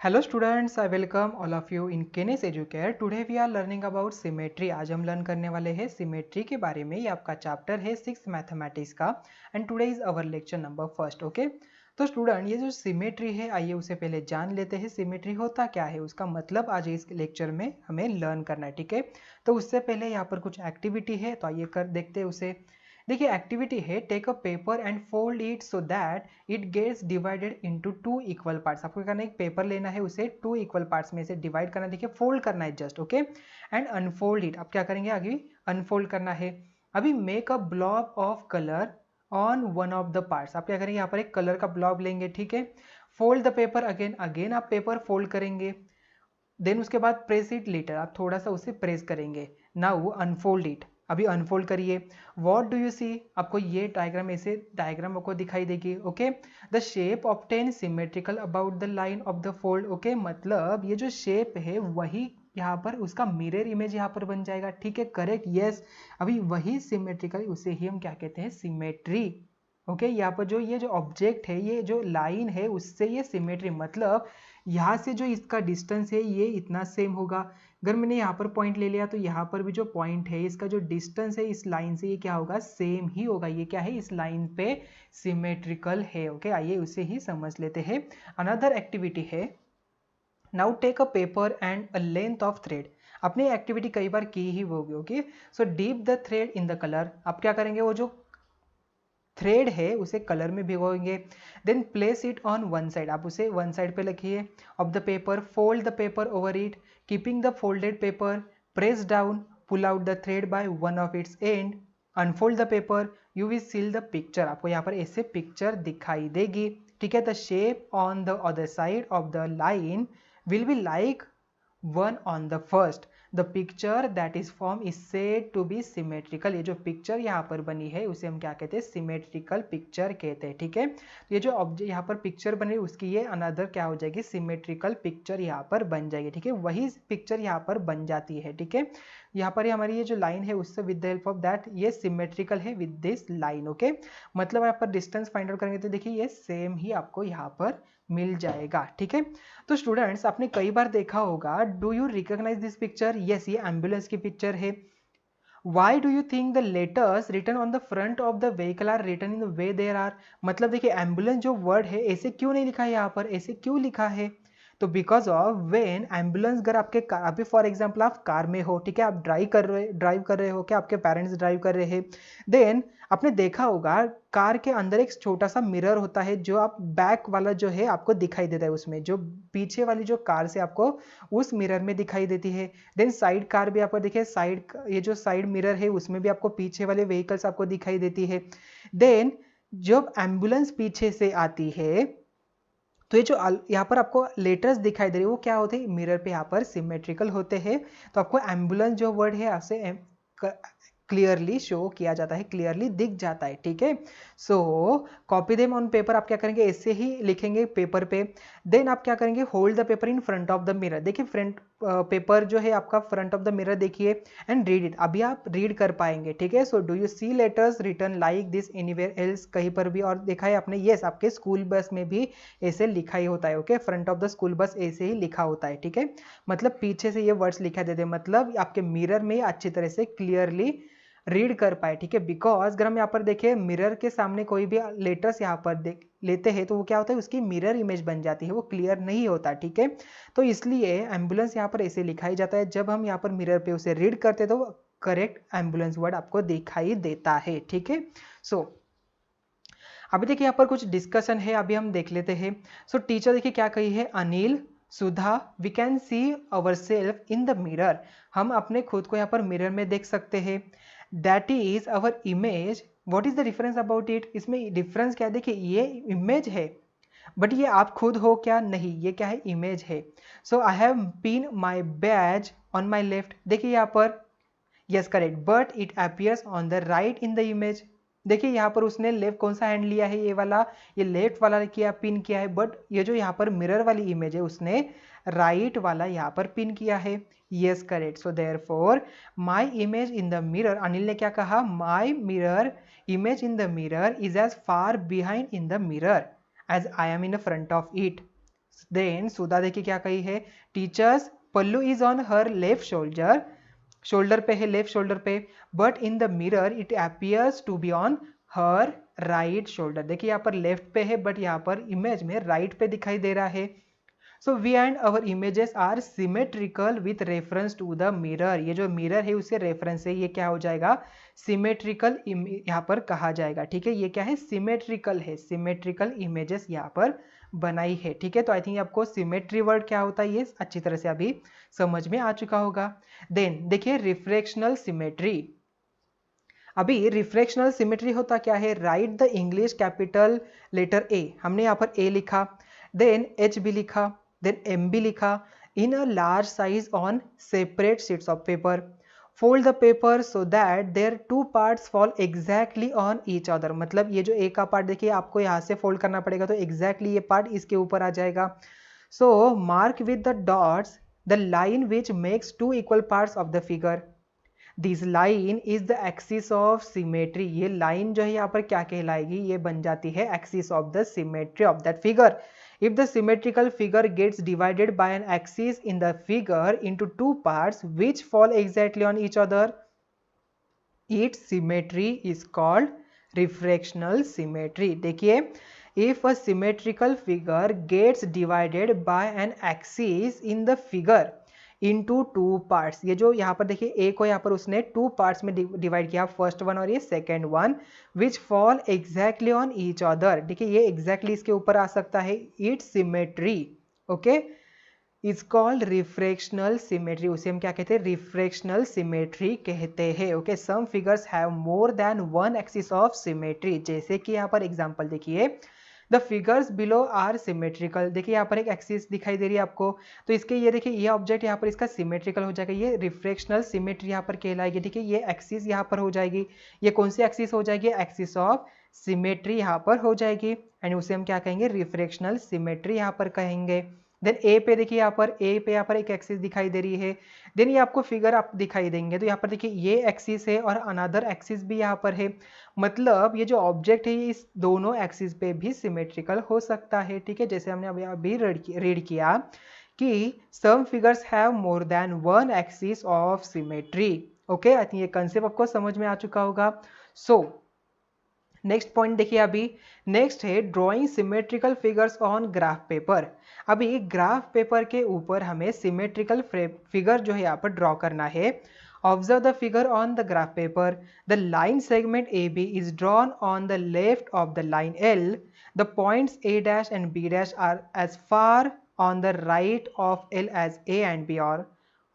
Hello students, I welcome all of you in KENE'S Educare. Today we are learning about symmetry. आज हम learn करने वाले हैं symmetry के बारे में। ये आपका चैप्टर है 6 मैथमेटिक्स का and today is our lecture number first. Okay, तो स्टूडेंट ये जो सिमेट्री है आइए उसे पहले जान लेते हैं। सिमेट्री होता क्या है, उसका मतलब आज इस लेक्चर में हमें लर्न करना है। ठीक है, तो उससे पहले यहाँ पर कुछ एक्टिविटी है, तो आइए कर देखते हैं उसे। देखिए एक्टिविटी है, take a paper and fold it so that it gets divided into two equal parts. आपको करना है एक पेपर लेना है, उसे टू इक्वल पार्ट्स में से डिवाइड करना है। देखिए फोल्ड करना है just, okay, and unfold it. आप क्या करेंगे, आगे अनफोल्ड करना है। अभी make a blob of colour on one of the parts. आप क्या करेंगे, यहाँ पर एक कलर का ब्लॉब लेंगे। ठीक है, fold the paper again, again आप पेपर फोल्ड करेंगे। देन उसके बाद प्रेस इट लिटर, आप थोड़ा सा उसे प्रेस करेंगे। नाउ अनफोल्ड इट, अभी अनफोल्ड करिए। व्हाट डू यू सी, आपको ये डायग्राम, ऐसे डायग्राम आपको दिखाई देगी। Okay, the shape obtain symmetrical about the line of the fold. Okay, मतलब ये जो शेप है वही यहाँ पर उसका मिरर इमेज यहाँ पर बन जाएगा। ठीक है, करेक्ट, यस। अभी वही सिमेट्रिकल, उसे ही हम क्या कहते हैं, सिमेट्री। ओके, यहाँ पर जो ये जो ऑब्जेक्ट है, ये जो लाइन है, उससे ये सिमेट्री, मतलब यहाँ से जो इसका डिस्टेंस है ये इतना सेम होगा। अगर मैंने यहाँ पर पॉइंट ले लिया तो यहाँ पर भी जो पॉइंट है, इसका जो डिस्टेंस है इस लाइन से, ये क्या होगा, सेम ही होगा। ये क्या है, इस लाइन पे सिमेट्रिकल है। ओके, आइए उसे ही समझ लेते हैं। अनदर एक्टिविटी है, now take a paper and a length of thread. आपने एक्टिविटी कई बार की ही होगी। Okay, so dip the thread in the colour. आप क्या करेंगे, वो जो थ्रेड है उसे कलर में भिगोएंगे। Then place it on one side, आप उसे वन साइड पे रखिए of the paper. Fold the paper over it, keeping the folded paper, press down, pull out the thread by one of its end, unfold the paper, you will seal the picture. आपको यहाँ पर ऐसे picture दिखाई देगी। ठीक है, the shape on the other side of the line will be like one on the first. The picture that is form is said to be symmetrical. ये जो पिक्चर यहाँ पर बनी है उसे हम क्या कहते हैं, सिमेट्रिकल पिक्चर कहते हैं। ठीक है, तो ये जो ऑब्जेक्ट यहाँ पर पिक्चर बनी उसकी ये अनदर क्या हो जाएगी, सिमेट्रिकल पिक्चर यहाँ पर बन जाएगी। ठीक है, वही पिक्चर यहाँ पर बन जाती है। ठीक है, यहाँ पर हमारी ये जो लाइन है उससे with the help of that ये सिमेट्रिकल है विद दिस लाइन। ओके, मतलब यहाँ पर डिस्टेंस फाइंड आउट करेंगे तो देखिए ये सेम ही आपको यहाँ पर मिल जाएगा। ठीक है, तो स्टूडेंट्स आपने कई बार देखा होगा, do you recognise this picture. Yes, ये एम्बुलेंस की पिक्चर है। Why do you think the letters written on the front of the vehicle are written in the way there are। मतलब देखिए एम्बुलेंस जो वर्ड है ऐसे क्यों नहीं लिखा है, यहाँ पर ऐसे क्यों लिखा है, तो बिकॉज ऑफ वेन एम्बुलेंस, अगर आपके अभी फॉर एग्जाम्पल आप कार में हो, ठीक है, आप ड्राइव कर रहे हो, क्या आपके पेरेंट्स ड्राइव कर रहे हैं, देन आपने देखा होगा कार के अंदर एक छोटा सा मिरर होता है जो आप बैक वाला जो है आपको दिखाई देता है, उसमें जो पीछे वाली जो कार से आपको उस मिरर में दिखाई देती है। देन साइड कार भी आपको देखिए, साइड, ये जो साइड मिरर है उसमें भी आपको पीछे वाले व्हीकल्स आपको दिखाई देती है। देन जब एम्बुलेंस पीछे से आती है तो ये जो यहाँ पर आपको लेटर्स दिखाई दे रहे हैं वो क्या होते हैं, मिरर पे यहाँ पर सिमेट्रिकल होते हैं। तो आपको एम्बुलेंस जो वर्ड है आपसे क्लियरली शो किया जाता है, क्लियरली दिख जाता है। ठीक है, सो कॉपी देम ऑन पेपर। आप क्या करेंगे, ऐसे ही लिखेंगे पेपर पे। देन आप क्या करेंगे, hold the paper in front of the mirror. देखिए फ्रंट पेपर जो है आपका फ्रंट ऑफ द मिरर देखिए, एंड रीड इट। अभी आप रीड कर पाएंगे। ठीक है, so do you see letters return like this anywhere else, कहीं पर भी और देखा है आपने, यस, आपके स्कूल बस में भी ऐसे लिखा ही होता है। Okay, front of the school bus ऐसे ही लिखा होता है। ठीक है, मतलब पीछे से ये वर्ड्स लिखा देते हैं, मतलब आपके मिरर में अच्छी तरह से क्लियरली रीड कर पाए। ठीक है, बिकॉज अगर हम यहाँ पर देखें मिरर के सामने कोई भी लेटर्स यहाँ पर देख लेते हैं तो वो क्या होता है, उसकी मिरर इमेज बन जाती है, वो क्लियर नहीं होता। ठीक है, तो इसलिए एम्बुलेंस यहाँ पर ऐसे लिखा ही जाता है। जब हम यहाँ पर मिरर पे उसे रीड करते हैं तो करेक्ट एम्बुलेंस वर्ड आपको दिखाई देता है। ठीक है, सो अभी देखिए यहाँ पर कुछ डिस्कशन है, अभी हम देख लेते हैं। सो टीचर देखिए क्या कही है, Anil, Sudha, we can see our self in the mirror. हम अपने खुद को यहाँ पर मिरर में देख सकते हैं। That is our image, what is the difference about it. इसमें डिफरेंस क्या है, देखिए ये इमेज है बट ये आप खुद हो क्या, नहीं, ये क्या है, इमेज है। So I have pin my badge on my left. देखिए यहाँ पर, yes correct, but it appears on the right in the image. देखिए यहाँ पर उसने लेफ्ट कौन सा हैंड लिया है, ये वाला, ये लेफ्ट वाला किया, पिन किया है, बट ये जो यहाँ पर मिरर वाली इमेज है उसने राइट वाला यहाँ पर पिन किया है। Yes correct, so therefore my image in the mirror, Anil ने क्या कहा, my mirror image in the mirror is as far behind in the mirror as I am in the front of it. Then Sudha देखिए क्या कही है, teacher's pallu is on her left shoulder, shoulder पे है, left shoulder पे, but in the mirror it appears to be on her right shoulder. देखिए यहाँ पर लेफ्ट पे है बट यहाँ पर इमेज में राइट पे दिखाई दे रहा है। So we and our images are symmetrical with reference to the mirror. ये जो मिरर है उससे रेफरेंस है, ये क्या हो जाएगा, सिमेट्रिकल यहाँ पर कहा जाएगा। ठीक है, ये क्या है, सिमेट्रिकल है, सिमेट्रिकल इमेजेस यहाँ पर बनाई है। ठीक है, तो आई थिंक आपको सिमेट्री वर्ड क्या होता है ये अच्छी तरह से अभी समझ में आ चुका होगा। देन देखिए रिफ्रैक्शनल सिमेट्री। अभी रिफ्रैक्शनल सिमेट्री होता क्या है, write the English capital letter A, हमने यहाँ पर ए लिखा, देन एच भी लिखा, देन एम भी लिखा, in a large size on separate sheets of paper, fold the paper so that their two parts fall exactly on each other. मतलब ये जो ए का पार्ट देखिए आपको यहाँ से फोल्ड करना पड़ेगा तो एग्जैक्टली ये पार्ट इसके ऊपर आ जाएगा। So mark with the dots the line which makes two equal parts of the figure, this line is the axis of symmetry. ये लाइन जो है यहाँ पर क्या कहलाएगी, ये बन जाती है axis of the symmetry of that figure. If the symmetrical figure gets divided by an axis in the figure into two parts which fall exactly on each other, its symmetry is called refractional symmetry। देखिए if a symmetrical figure gets divided by an axis in the figure into two parts, ये जो यहाँ पर देखिए एक को यहाँ पर उसने टू पार्ट्स में डिवाइड किया, फर्स्ट वन और ये second one, which fall exactly on each other. देखिए ये एग्जैक्टली इसके ऊपर आ सकता है, it's symmetry okay is called refractional symmetry. उसे हम क्या कहते हैं, रिफ्रैक्शनल सिमेट्री कहते हैं। Okay, some figures have more than one axis of symmetry. जैसे कि यहाँ पर एग्जांपल देखिए, the figures below are symmetrical. देखिए यहाँ पर एक एक्सिस दिखाई दे रही है आपको, तो इसके ये देखिए ये ऑब्जेक्ट यहाँ पर इसका सिमेट्रिकल हो जाएगा, ये रिफ्रैक्शनल सिमेट्री यहाँ पर कहलाएगी। देखिए ये एक्सिस यहाँ पर हो जाएगी, ये कौन सी एक्सिस हो जाएगी, एक्सिस ऑफ सिमेट्री यहाँ पर हो जाएगी, एंड उसे हम क्या कहेंगे, रिफ्रैक्शनल सिमेट्री यहाँ पर कहेंगे। देन ए पे देखिए यहाँ पर एक एक्सिस दिखाई दे रही है, देन ये आपको फिगर आप दिखाई देंगे, तो यहाँ पर देखिए ये एक्सिस है और अनदर एक्सिस भी यहाँ पर है। मतलब ये जो ऑब्जेक्ट है इस दोनों एक्सिस पे भी सिमेट्रिकल हो सकता है। ठीक है, जैसे हमने अभी रीड किया कि some figures have more than one axis of symmetry. Okay, I think ये कंसेप्ट आपको समझ में आ चुका होगा। सो नेक्स्ट पॉइंट देखिए, अभी नेक्स्ट है drawing symmetrical figures on graph paper. अभी ग्राफ पेपर के ऊपर हमें सिमेट्रिकल फिगर जो है यहाँ पर ड्रॉ करना है। Observe the figure on the graph paper, the line segment A B is drawn on the left of the line L, the points A dash and B dash are as far on the right of L as A and B are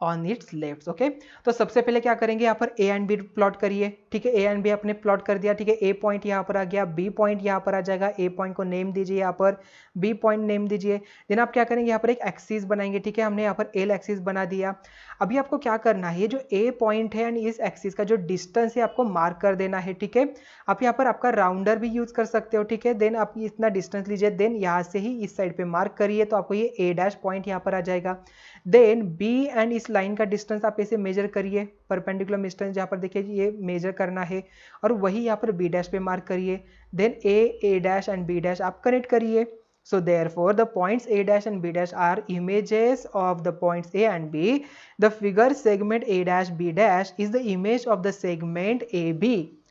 on its left. Okay, तो सबसे पहले क्या करेंगे, यहाँ पर ए and B plot करिए। ठीक है, ए एंड बी आपने प्लॉट कर दिया। ठीक है, ए पॉइंट यहाँ पर आ गया, बी पॉइंट यहाँ पर आ जाएगा, ए पॉइंट को नेम दीजिए, यहाँ पर बी पॉइंट नेम दीजिए। देन आप क्या करेंगे, यहाँ पर एक एक्सिस बनाएंगे। ठीक है, हमने यहाँ पर एल एक्सिस बना दिया। अभी आपको क्या करना है, ये जो ए पॉइंट है एंड इस एक्सिस का जो डिस्टेंस है आपको मार्क कर देना है। ठीक है, आप यहाँ पर आपका राउंडर भी यूज कर सकते हो। ठीक है, देन आप इतना डिस्टेंस लीजिए, देन यहाँ से ही इस साइड पे मार्क करिए, तो आपको ये ए डैश पॉइंट यहाँ पर आ जाएगा। देन बी एंड इस लाइन का डिस्टेंस आप इसे मेजर करिए, परपेंडिकुलर डिस्टेंस जहाँ पर देखिए ये मेजर करना है, और वही यहाँ पर बी डैश पे मार्क करिए। Then A dash and B dash आप कनेक्ट करिए। So therefore the points A dash and B dash are images of the points A and B. The figure segment A dash B dash is the image of the segment AB.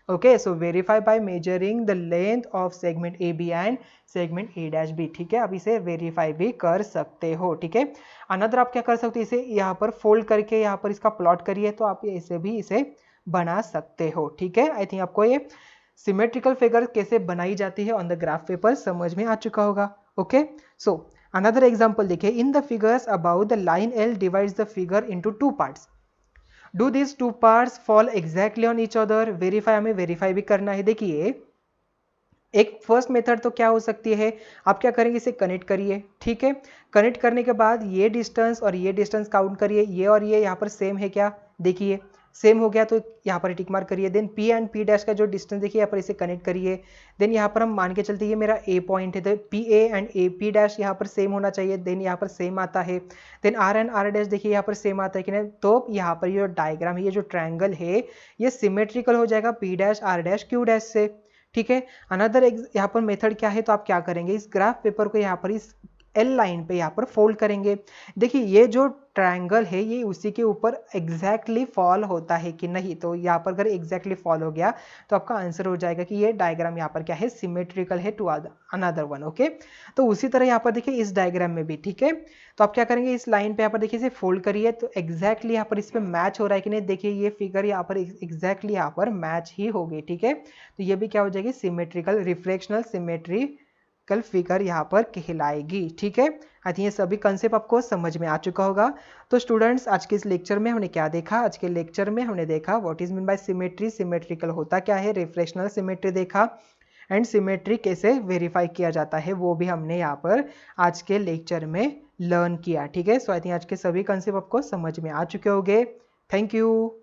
Okay, so verify by measuring the length of segment AB and segment A dash B. ठीक है, अब इसे verify भी कर सकते हो। ठीक है, अनदर आप क्या कर सकते हो, इसे यहाँ पर फोल्ड करके यहाँ पर इसका प्लॉट करिए, तो आप इसे बना सकते हो। ठीक है, आई थिंक आपको ये सिमेट्रिकल फिगर कैसे बनाई जाती है ऑन द ग्राफ पेपर समझ में आ चुका होगा। ओके, सो अनदर एग्जांपल देखिए, in the figures about the line L divides the figure into two parts, do this to parts fall exactly on each other. Verify, हमें verify भी करना है। देखिए एक फर्स्ट मेथड तो क्या हो सकती है, आप क्या करेंगे, इसे कनेक्ट करिए। ठीक है, कनेक्ट करने के बाद ये डिस्टेंस और ये डिस्टेंस काउंट करिए, ये और ये यहाँ पर सेम है क्या, देखिए सेम हो गया, तो यहाँ पर टिक मार्क करिए। Then P and P dash का जो डिस्टेंस देखिए यहाँ पर इसे कनेक्ट करिए। देन यहाँ पर हम मान के चलते ये मेरा ए पॉइंट है, तो P A and A P dash यहाँ पर सेम होना चाहिए। देन यहाँ पर सेम आता है। Then R and R dash देखिए यहाँ पर सेम आता है कि नहीं, तो यहाँ पर ये जो डायग्राम है, ये जो ट्रायंगल है, ये सिमेट्रिकल हो जाएगा P dash R dash Q dash से। ठीक है, अनदर यहाँ पर मेथड क्या है, तो आप क्या करेंगे, इस ग्राफ पेपर को यहाँ पर इस एल लाइन पे यहाँ पर फोल्ड करेंगे। देखिए ये जो ट्रायंगल है ये उसी के ऊपर एग्जैक्टली फॉल होता है कि नहीं, तो यहाँ पर अगर एग्जैक्टली फॉल हो गया तो आपका आंसर हो जाएगा कि ये डायग्राम यहाँ पर क्या है, सिमेट्रिकल है टू अनदर वन। ओके, तो उसी तरह यहाँ पर देखिए इस डायग्राम में भी, ठीक है, तो आप क्या करेंगे, इस लाइन पे यहाँ पर देखिए इसे फोल्ड करिए, तो एग्जैक्टली यहाँ पर इस पे मैच हो रहा है कि नहीं, देखिए ये फिगर यहाँ पर एग्जैक्टली यहाँ पर मैच ही हो गई, ठीक है, तो ये भी क्या हो जाएगी, सिमेट्रिकल रिफ्लेक्शनल सिमेट्रिकल फिगर यहाँ पर कहलाएगी। ठीक है, आई थिंक ये सभी कंसेप्ट आपको समझ में आ चुका होगा। तो स्टूडेंट्स आज के इस लेक्चर में हमने क्या देखा, आज के लेक्चर में हमने देखा what is mean by symmetry, symmetrical होता क्या है, रिफ्लेक्शनल सिमेट्री देखा, एंड सिमेट्री कैसे वेरीफाई किया जाता है वो भी हमने यहाँ पर आज के लेक्चर में लर्न किया। ठीक है, सो आई थिंक आज के सभी कंसेप्ट आपको समझ में आ चुके होंगे। Thank you.